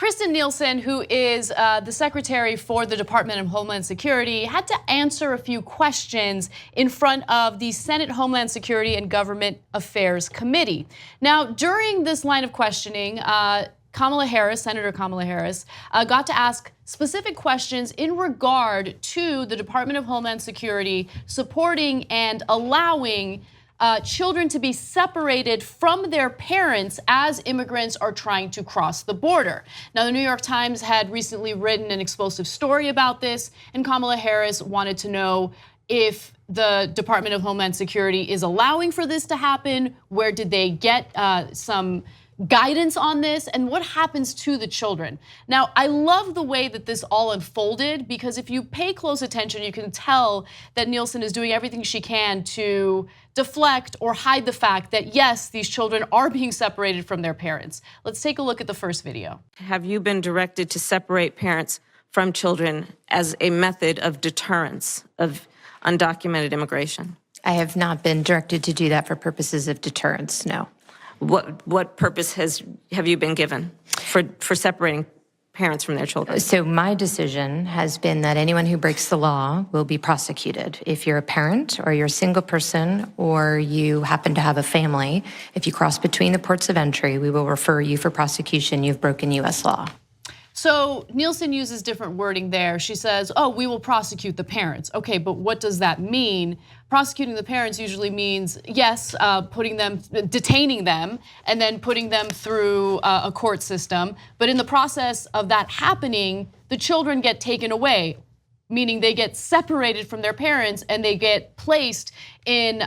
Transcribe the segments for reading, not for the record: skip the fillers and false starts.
Kirstjen Nielsen, who is the secretary for the Department of Homeland Security, had to answer a few questions in front of the Senate Homeland Security and Government Affairs Committee. Now, during this line of questioning, Kamala Harris, Senator Kamala Harris, got to ask specific questions in regard to the Department of Homeland Security supporting and allowing children to be separated from their parents as immigrants are trying to cross the border. Now, the New York Times had recently written an explosive story about this, and Kamala Harris wanted to know if the Department of Homeland Security is allowing for this to happen. Where did they get some guidance on this, and what happens to the children? Now, I love the way that this all unfolded, because if you pay close attention, you can tell that Nielsen is doing everything she can to deflect or hide the fact that, yes, these children are being separated from their parents. Let's take a look at the first video. Have you been directed to separate parents from children as a method of deterrence of undocumented immigration? I have not been directed to do that for purposes of deterrence, no. What purpose have you been given for separating parents from their children? So my decision has been that anyone who breaks the law will be prosecuted. If you're a parent or you're a single person or you happen to have a family, if you cross between the ports of entry, we will refer you for prosecution. You've broken US law. So Nielsen uses different wording there. She says, oh, we will prosecute the parents. Okay, but what does that mean? Prosecuting the parents usually means, yes, detaining them, and then putting them through a court system. But in the process of that happening, the children get taken away, meaning they get separated from their parents and they get placed in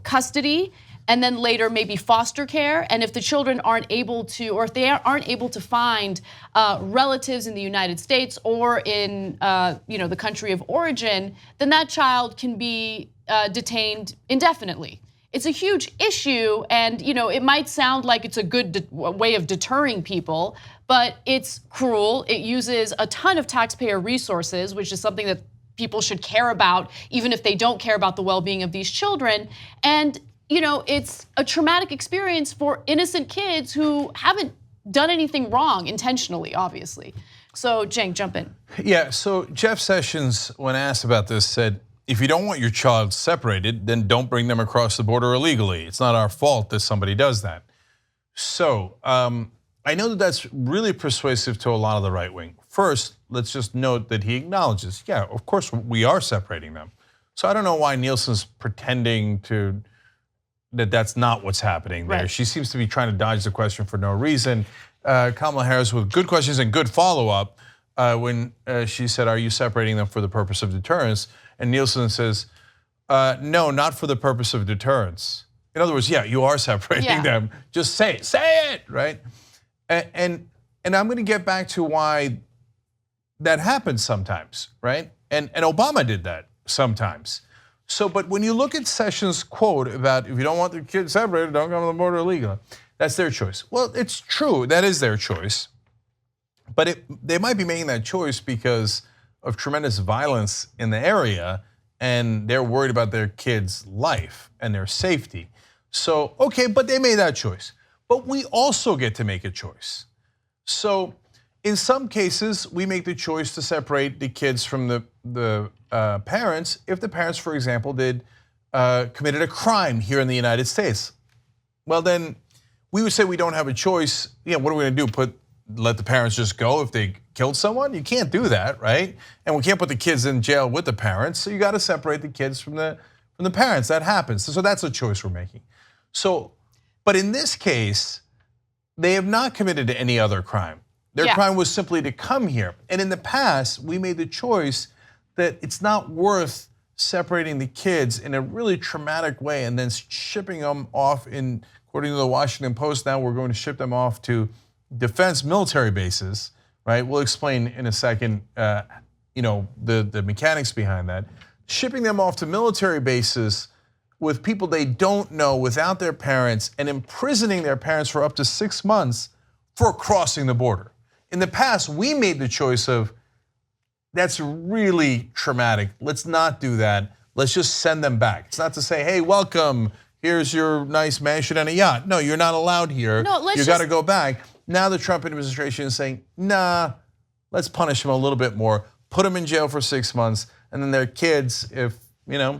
custody, and then later maybe foster care. And if the children aren't able to, or if they aren't able to find relatives in the United States or in the country of origin, then that child can be detained indefinitely. It's a huge issue, and it might sound like it's a good way of deterring people, but it's cruel. It uses a ton of taxpayer resources, which is something that people should care about, even if they don't care about the well-being of these children. And it's a traumatic experience for innocent kids who haven't done anything wrong intentionally, obviously. So, Cenk, jump in. Yeah, so Jeff Sessions, when asked about this, said, if you don't want your child separated, then don't bring them across the border illegally. It's not our fault that somebody does that. So, I know that that's really persuasive to a lot of the right wing. First, let's just note that he acknowledges, yeah, of course we are separating them. So I don't know why Nielsen's pretending that that's not what's happening there. Right. She seems to be trying to dodge the question for no reason. Kamala Harris with good questions and good follow-up when she said, are you separating them for the purpose of deterrence? And Nielsen says, no, not for the purpose of deterrence. In other words, yeah, you are separating them. Just say it, right? And I'm gonna get back to why that happens sometimes, right? And Obama did that sometimes. So, but when you look at Sessions' quote about if you don't want the kids separated, don't come to the border illegally, that's their choice. Well, it's true, that is their choice. But they might be making that choice because of tremendous violence in the area, and they're worried about their kids' life and their safety. So, okay, but they made that choice. But we also get to make a choice. So, in some cases, we make the choice to separate the kids from the parents if the parents, for example, committed a crime here in the United States. Well, then we would say we don't have a choice. Yeah, what are we gonna do? Let the parents just go if they killed someone? You can't do that, right? And we can't put the kids in jail with the parents. So you got to separate the kids from the parents. That happens. So that's a choice we're making. So, but in this case, they have not committed any other crime. Their crime was simply to come here. And in the past, we made the choice that it's not worth separating the kids in a really traumatic way and then shipping them off according to the Washington Post, now we're going to ship them off to defense military bases, right? We'll explain in a second, the mechanics behind that. Shipping them off to military bases with people they don't know, without their parents, and imprisoning their parents for up to 6 months for crossing the border. In the past, we made the choice of, that's really traumatic. Let's not do that. Let's just send them back. It's not to say, hey, welcome, here's your nice mansion and a yacht. No, you're not allowed here. No, you got to go back. Now the Trump administration is saying, nah, let's punish them a little bit more, put them in jail for 6 months, and then their kids, if,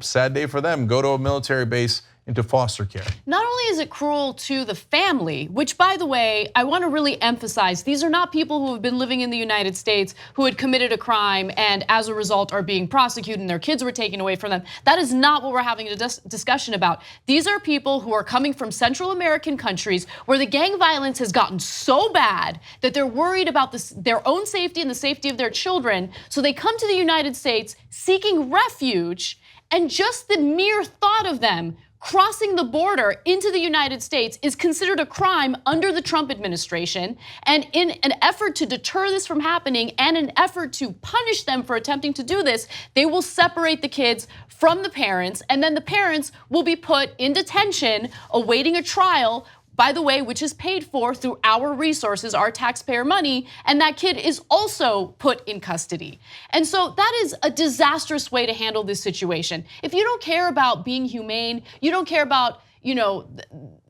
sad day for them, go to a military base into foster care. Not only is it cruel to the family, which by the way, I want to really emphasize, these are not people who have been living in the United States who had committed a crime and as a result are being prosecuted and their kids were taken away from them. That is not what we're having a discussion about. These are people who are coming from Central American countries where the gang violence has gotten so bad that they're worried about their own safety and the safety of their children. So they come to the United States seeking refuge, and just the mere thought of them crossing the border into the United States is considered a crime under the Trump administration. And in an effort to deter this from happening and an effort to punish them for attempting to do this, they will separate the kids from the parents, and then the parents will be put in detention awaiting a trial, by the way, which is paid for through our resources, our taxpayer money, and that kid is also put in custody. And so that is a disastrous way to handle this situation. If you don't care about being humane, you don't care about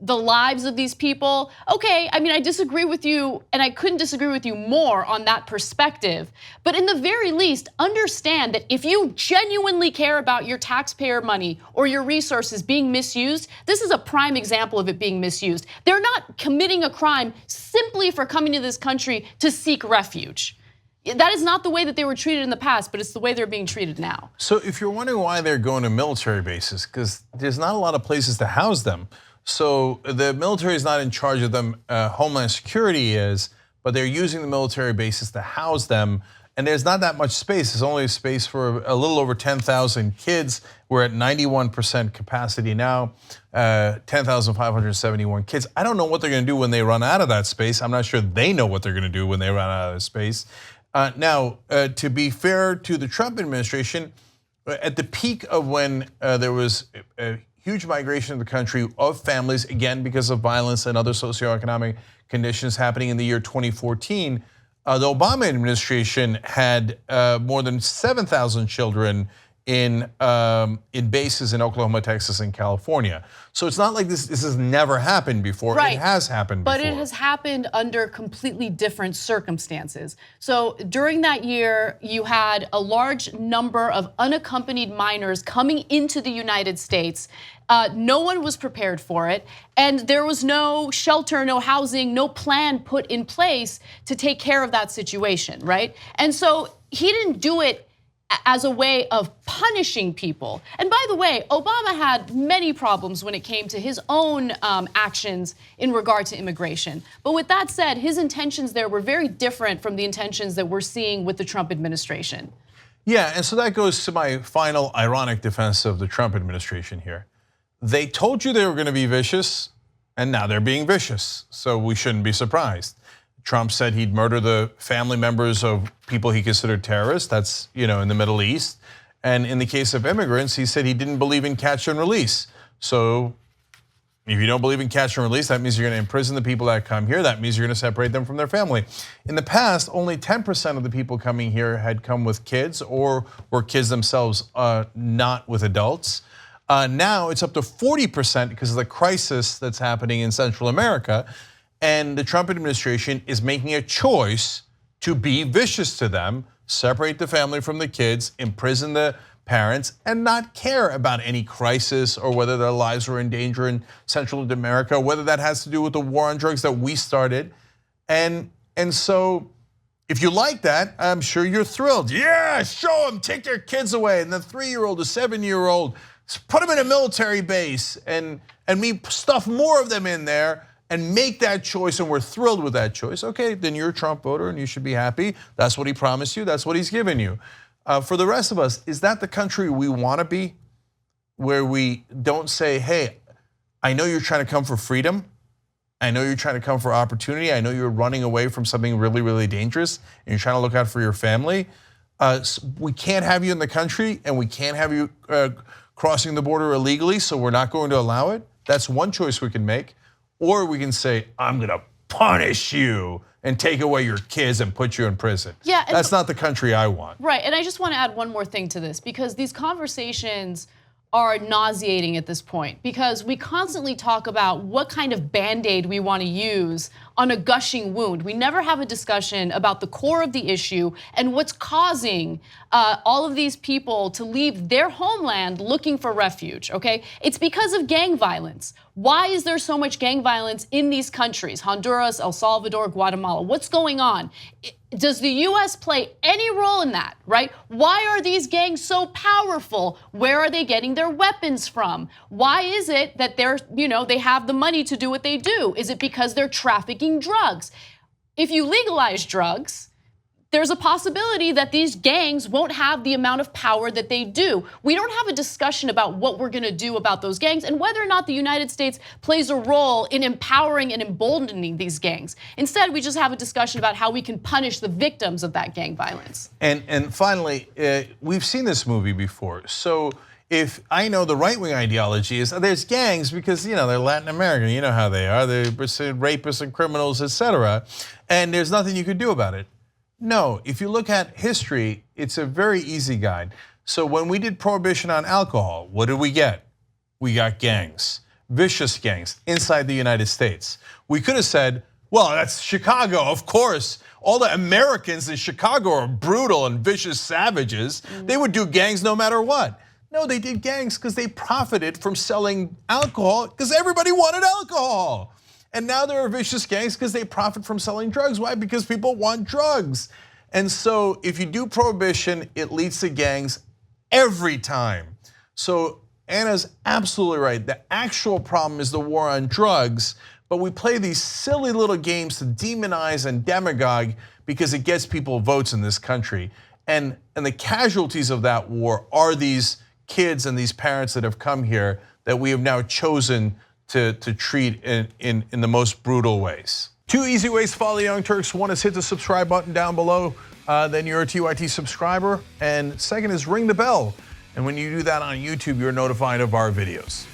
the lives of these people, okay, I mean, I disagree with you, and I couldn't disagree with you more on that perspective. But in the very least, understand that if you genuinely care about your taxpayer money or your resources being misused, this is a prime example of it being misused. They're not committing a crime simply for coming to this country to seek refuge. That is not the way that they were treated in the past, but it's the way they're being treated now. So if you're wondering why they're going to military bases, because there's not a lot of places to house them. So the military is not in charge of them, Homeland Security is, but they're using the military bases to house them. And there's not that much space. There's only space for a little over 10,000 kids. We're at 91% capacity now, 10,571 kids. I don't know what they're gonna do when they run out of that space. I'm not sure they know what they're gonna do when they run out of that space. Now, to be fair to the Trump administration, at the peak of when there was a huge migration in the country of families, again, because of violence and other socioeconomic conditions happening in the year 2014, the Obama administration had more than 7,000 children in bases in Oklahoma, Texas, and California. So it's not like this has never happened before. Right. It has happened before. But it has happened under completely different circumstances. So during that year, you had a large number of unaccompanied minors coming into the United States. No one was prepared for it, and there was no shelter, no housing, no plan put in place to take care of that situation, right? And so he didn't do it as a way of punishing people. And by the way, Obama had many problems when it came to his own actions in regard to immigration. But with that said, his intentions there were very different from the intentions that we're seeing with the Trump administration. Yeah, and so that goes to my final ironic defense of the Trump administration here. They told you they were gonna be vicious, and now they're being vicious, so we shouldn't be surprised. Trump said he'd murder the family members of people he considered terrorists, that's in the Middle East. And in the case of immigrants, he said he didn't believe in catch and release. So if you don't believe in catch and release, that means you're gonna imprison the people that come here, that means you're gonna separate them from their family. In the past, only 10% of the people coming here had come with kids or were kids themselves, not with adults. Now it's up to 40% because of the crisis that's happening in Central America. And the Trump administration is making a choice to be vicious to them, separate the family from the kids, imprison the parents, and not care about any crisis or whether their lives were in danger in Central America, whether that has to do with the war on drugs that we started. And so if you like that, I'm sure you're thrilled. Yeah, show them, take their kids away. And the 3-year-old, the 7-year-old, put them in a military base and we stuff more of them in there and make that choice, and we're thrilled with that choice. Okay, then you're a Trump voter and you should be happy. That's what he promised you, that's what he's given you. For the rest of us, is that the country we wanna be? Where we don't say, hey, I know you're trying to come for freedom. I know you're trying to come for opportunity. I know you're running away from something really, really dangerous and you're trying to look out for your family. We can't have you in the country and we can't have you crossing the border illegally, so we're not going to allow it. That's one choice we can make. Or we can say, I'm gonna punish you and take away your kids and put you in prison. Yeah, that's not the country I want. Right, and I just want to add one more thing to this, because these conversations are nauseating at this point, because we constantly talk about what kind of Band-Aid we want to use on a gushing wound. We never have a discussion about the core of the issue and what's causing all of these people to leave their homeland looking for refuge, okay? It's because of gang violence. Why is there so much gang violence in these countries? Honduras, El Salvador, Guatemala. What's going on? Does the US play any role in that, right? Why are these gangs so powerful? Where are they getting their weapons from? Why is it that they have the money to do what they do? Is it because they're trafficking drugs? If you legalize drugs, there's a possibility that these gangs won't have the amount of power that they do. We don't have a discussion about what we're gonna do about those gangs and whether or not the United States plays a role in empowering and emboldening these gangs. Instead, we just have a discussion about how we can punish the victims of that gang violence. And finally, we've seen this movie before. So if I know the right-wing ideology is there's gangs because they're Latin American, you know how they are, they're rapists and criminals, etc. And there's nothing you could do about it. No, if you look at history, it's a very easy guide. So when we did prohibition on alcohol, what did we get? We got gangs, vicious gangs inside the United States. We could have said, well, that's Chicago, of course. All the Americans in Chicago are brutal and vicious savages. They would do gangs no matter what. No, they did gangs because they profited from selling alcohol because everybody wanted alcohol. And now there are vicious gangs because they profit from selling drugs. Why? Because people want drugs. And so if you do prohibition, it leads to gangs every time. So Anna's absolutely right. The actual problem is the war on drugs, but we play these silly little games to demonize and demagogue because it gets people votes in this country. And the casualties of that war are these kids and these parents that have come here that we have now chosen to treat in the most brutal ways. 2 easy ways to follow the Young Turks. One is hit the subscribe button down below, then you're a TYT subscriber. And second is ring the bell. And when you do that on YouTube, you're notified of our videos.